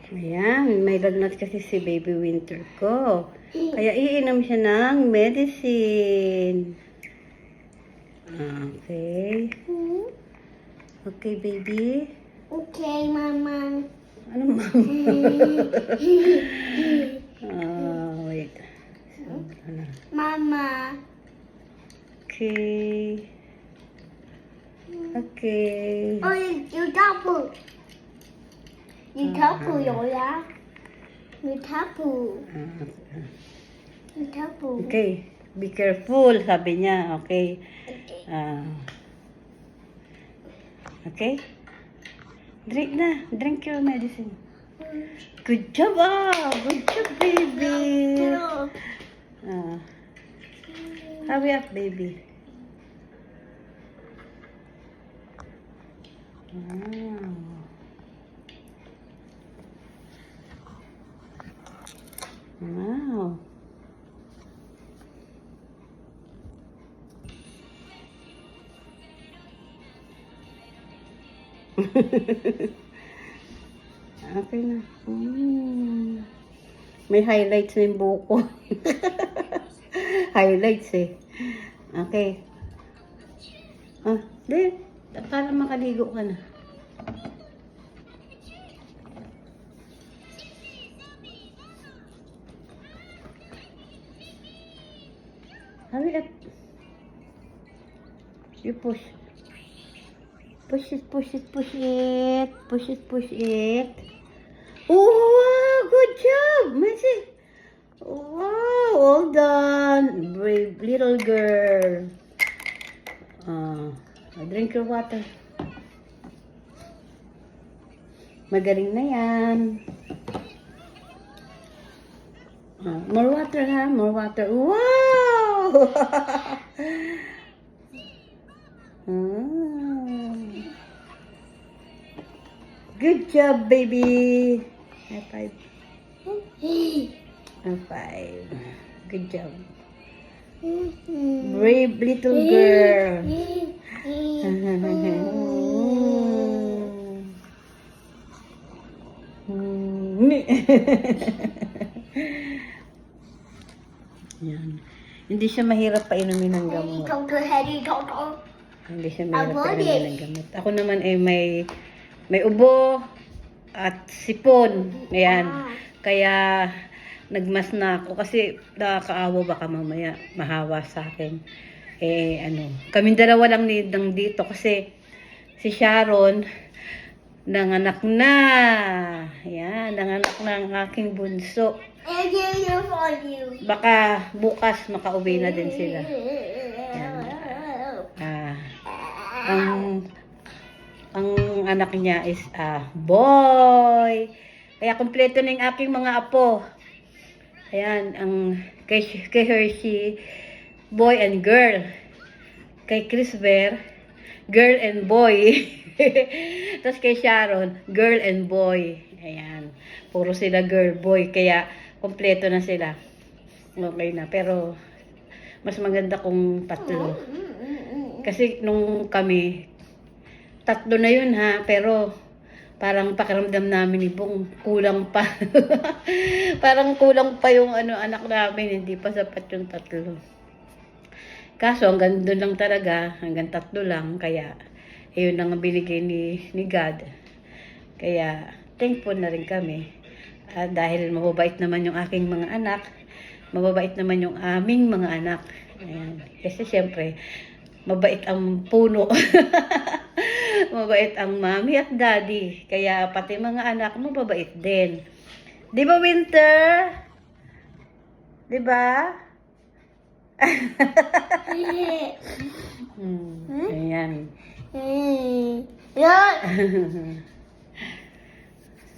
Ayan, may lagnat kasi si Baby Winter ko. Kaya iinom siya ng medicine. Okay. Okay, baby. Okay, Mama. Ano, mama? Wait. Ano? Mama. Okay. Okay. Oh, you tapu. You tapu, Yola. You tapu. You tapu. Okay. Be careful, sabi niya. Okay. Okay? Drink na. Drink your medicine. Good job, Good job, baby. Hurry up, baby. Wow. Okay na. May highlights na yung buko. Highlights eh. Okay. Di. Para makaligo ka na. Hurry up. You push. Push it, push it, push it. Push it, push it. Oh, wow, good job, Messi. Wow, well done. Brave little girl. Drink your water. Magaling na yan. More water, ha? More water. Wow! Good job, baby. High five. High five. Good job. Brave little girl. Yan. Hindi siya mahirap painumin ng gamot. Hindi siya mahirap painumin ng gamot. Ako naman may ubo at sipon. Ayan. Kaya nagmas na ako kasi nakakaawa baka mamaya mahawa sa akin. Kaming dalawa lang dito kasi si Sharon nanganak na. Ayan, nanganak na ang aking bunso. Baka bukas makauwi na din sila. Ang anak niya is boy. Kaya kompleto na yung aking mga apo. Ayan, kay Hershey, boy and girl. Kay Chrisber, girl and boy. Tapos kay Sharon, girl and boy. Ayan, puro sila girl, boy. Kaya kompleto na sila. Okay na, pero mas maganda kung tatlo. Kasi nung kami, tatlo na yun ha, pero parang pakiramdam namin ni Bong, kulang pa. Parang kulang pa yung anak namin, hindi pa sapat yung tatlo. Kaso hanggang doon lang talaga, hanggang tatlo lang, kaya yun ang binigay ni God. Kaya thankful na rin kami. Dahil mababait naman yung aking mga anak, mababait naman yung aming mga anak. Ayan. Kasi syempre, mabait ang puno. Mabait ang mami at daddy. Kaya pati mga anak mo mabait din. Di ba, Winter? Di ba? Ayan.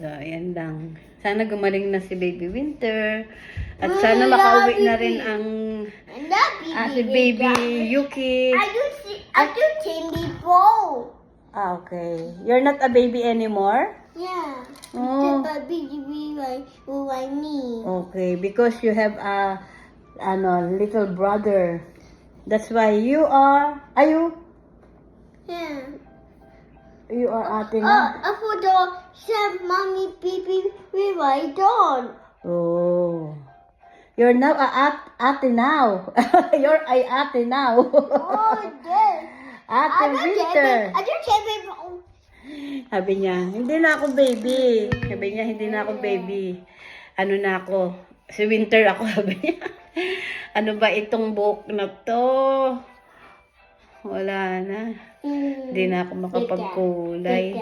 So, ayan lang. Sana gumaling na si Baby Winter. At sana makauwi na rin ang si Baby Yuki. I do seen before. Okay. You're not a baby anymore? Yeah. Oh. The baby like me. Okay, because you have a little brother. That's why you are you? Yeah. You are ate na. For the chef, mommy, baby, we my dog. Oh. You're now a ate now. You're a ate now. Oh, this. Ate Winter. I do Timmy Bowl. Sabi niya, hindi na ako baby. Sabi niya, hindi na ako baby. Ano na ako? Si Winter ako, sabi niya. Ano ba itong buhok na to? Wala na. Hindi na ako makapagkulay.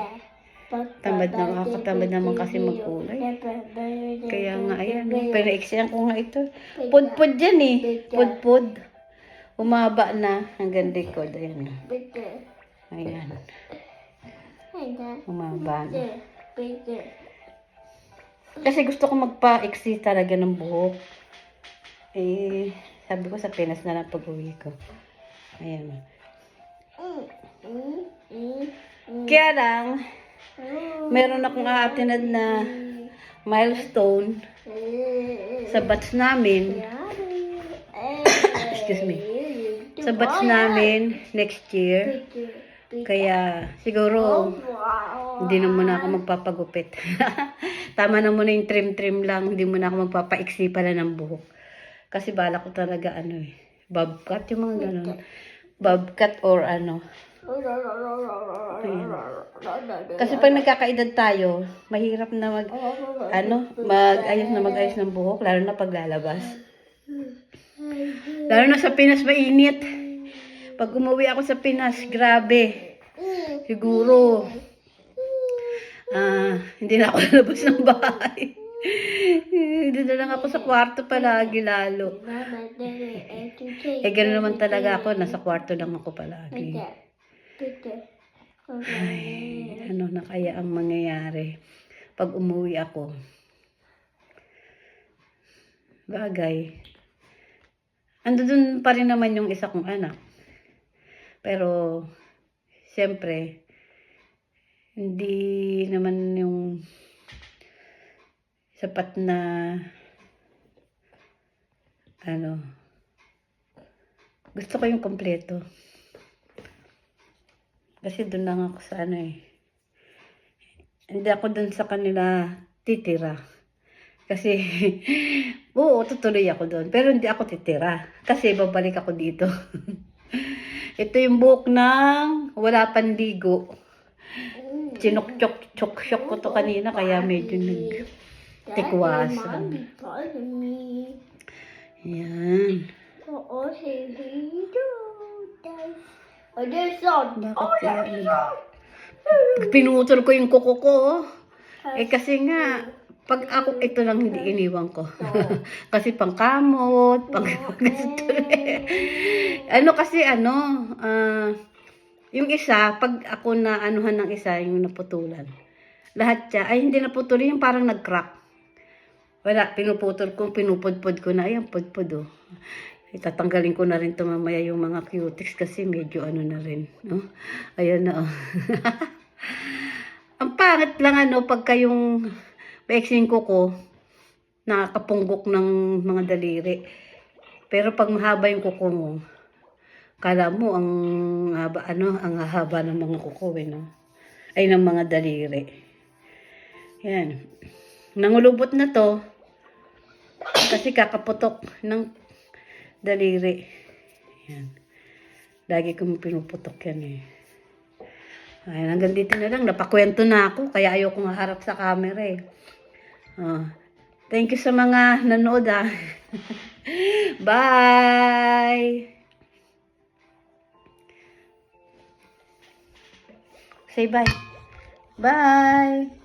Tamad na, kakatamad naman kasi magkulay. Kaya nga, ayan. Pinaiksayan ko nga ito. Pudpud yan eh. Pudpud. Umaba na hanggang likod. Ayan. Ayan. Umaba na. Kasi gusto ko magpa-iksi talaga ng buhok. Eh, sabi ko sa Pinas na lang pag-uwi ko. Ayan. Kaya lang, meron akong aatinad na milestone sa batch namin. Excuse me. Sa batch namin next year. Kaya siguro hindi na muna ako magpapagupit. Tama na muna yung trim-trim lang. Hindi muna ako magpapaiksi pala ng buhok. Kasi bala ko talaga bob cut yung mga ganun. Bob cut or ano. Ayan. Kasi pag nagkakaedad tayo, mahirap na mag-ayos ng buhok, lalo na paglalabas. Lalo na sa Pinas mainit. Pag umuwi ako sa Pinas, grabe. Siguro, hindi na ako lalabas ng bahay. Hindi na lang ako sa kwarto palagi lalo. Eh, gano'n naman talaga ako. Nasa kwarto lang ako palagi. Ay, ano na kaya ang mangyayari pag umuwi ako? Bagay. Andun pa rin naman yung isa kong anak. Pero, siyempre, hindi naman yung sapat na gusto ko yung kompleto. Kasi doon lang ako sa hindi ako doon sa kanila titira. Kasi, oo, tutuloy ako doon. Pero hindi ako titira. Kasi babalik ako dito. Ito yung buhok ng wala pandigo. Sinok-chok-chok ko to kanina, kaya medyo nagtikwasan. Yan. Bakit kaya pinutol ko yung kuko ko. Eh kasi nga, pag ako, ito lang hindi iniwan ko. Kasi pangkamot, yung isa, pag ako na anuhan ng isa, yung naputulan. Lahat siya, ay hindi naputulan, yung parang nag-crack. Wala, pinuputol ko, pinupudpud ko na, ayan, pudpud oh. Itatanggalin ko na rin ito mamaya yung mga cutics kasi medyo na rin. No? Ayan na oh. Ang pangit lang pagka yung paiksin ko nakakapunggok ng mga daliri. Pero pag mahaba yung kuko mo, kala mo ang haba ng mga kuko no? Ay ng mga daliri. Yan. Nangulubot na to kasi kakaputok ng daliri. Yan. Lagi kong pinuputok yan Ayan, hanggang dito na lang. Napakwento na ako. Kaya ayoko nga harap sa camera Thank you sa mga nanood Bye! Say bye. Bye!